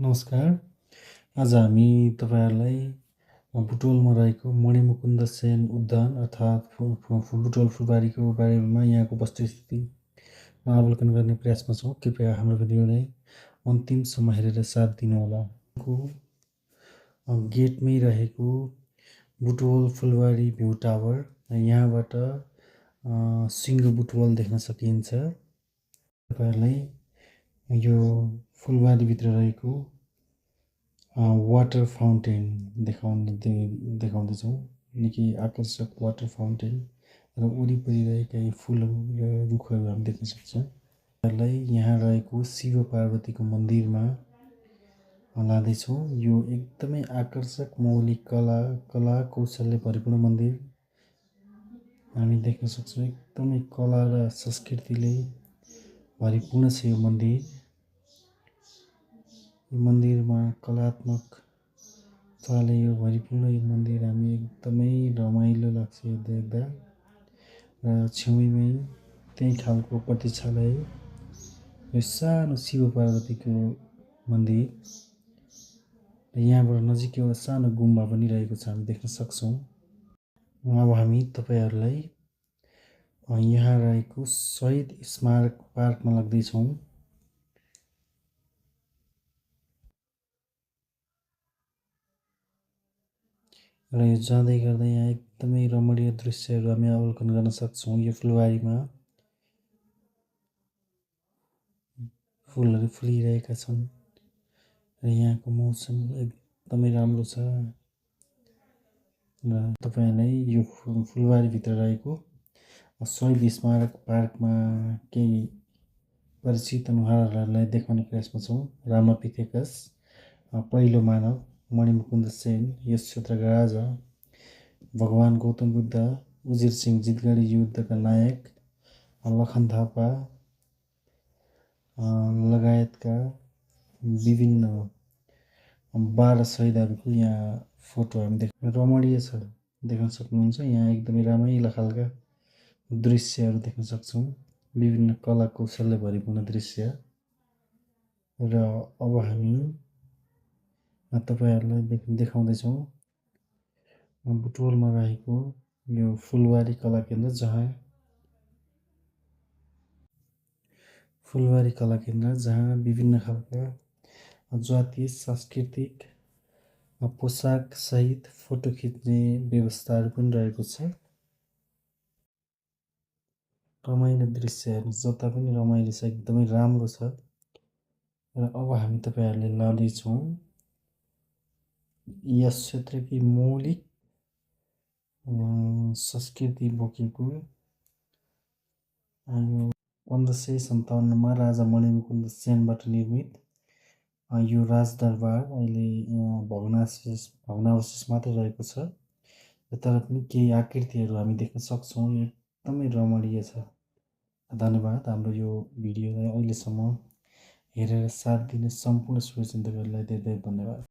नमस्कार। आज हामी तपाईहरुलाई बुटवलमा रहेको मणिमुकुन्द सेन उद्यान अर्थात् बुटवल फुलबारीको बारेमा यहाँको वस्तुस्थिति अवलोकन गर्ने प्रयासमा छौँ। कृपया हाम्रो भिडियोलाई अन्तिमसम्म हेरेर साथ दिनुहोला। गेटमै रहेको बुटवल फुलबारी भ्यू टावर, यहाँबाट सिङ्गो बुटवल देख्न सकिन्छ। तपाईहरुलाई यो फुलबारीभित्र रहेको वाटर फाउन्टेन देखाउँदैछौँ। निकै आकर्षक वाटर फाउन्टेन र वरिपरि रहेका फुलहरू र रुखहरू हामी देख्न सक्छौँ। यहाँ रहेको शिव पार्वतीको मन्दिरमा लाँदैछौँ। यो एकदमै आकर्षक मौलिक कला कौशलले परिपूर्ण मन्दिर हामी देख्न सक्छौँ। एकदमै कला र संस्कृतिले भरिपूर्ण छ यो मन्दिर। यो मन्दिरमा कलात्मक चाले यो भरिपूर्ण यो मन्दिर हामी एकदमै रमाइलो लाग्छ यो देख्दा। र छेउमै त्यही खालको प्रतीक्षालय, यो सानो शिव पार्वतीको मन्दिर र यहाँबाट नजिकै एउटा सानो गुम्बा पनि रहेको छ हामी देख्न सक्छौँ। अब हामी तपाईहरुलाई यहाँ रहेको शहीद स्मारक पार्कमा लग्दैछौँ। र यो जाँदै गर्दा यहाँ एकदमै रमणीय दृश्यहरू हामी अवलोकन गर्न सक्छौँ। यो फुलबारीमा फुलहरू फुलिरहेका छन् र यहाँको मौसम एकदमै राम्रो छ। र तपाईहरुलाई यो फुलबारीभित्र रहेको शहीद स्मारक पार्कमा केही परिचित अनुहारहरूलाई देखाउने प्रयासमा छौँ। रामापिथेकस, पहिलो मानव, मणिमुकुन्द सेन, यस क्षेत्रका राजा, भगवान गौतम बुद्ध, उजिर सिंह जितगढी युद्धका नायक, लखन थापा लगायतका विभिन्न 12 शहीदहरूको यहाँ फोटो हामी रमणीय छ देख्न सक्नुहुन्छ। यहाँ एकदमै रमाइला खालका दृश्यहरू देख्न सक्छौँ। विभिन्न कला कौशलले भरिपूर्ण दृश्य। र अब हामी तपाईहरुलाई देखाउँदैछौँ बुटवलमा रहेको यो फुलबारी कला केन्द्र, जहाँ विभिन्न खालका जातीय सांस्कृतिक पोसाक सहित फोटो खिच्ने व्यवस्थाहरू पनि रहेको छ। रमाइलो दृश्यहरू जता पनि रमाइलो छ, एकदमै राम्रो छ। र अब हामी तपाईहरुलाई लाँदैछौँ यस क्षेत्रकी मौलिक संस्कृति बोकेको 1557 मा राजा मणिमुकुन्द सेनबाट निर्मित यो राजदरबार अहिले भग्नावशेष मात्र रहेको छ। तर पनि केही आकृतिहरू हामी देख्न सक्छौँ। एकदमै रमणीय छ। धन्यवाद। हाम्रो यो भिडियोलाई अहिलेसम्म हेरेर साथ दिने सम्पूर्ण शुभचिन्तकहरूलाई धेरै धेरै धन्यवाद।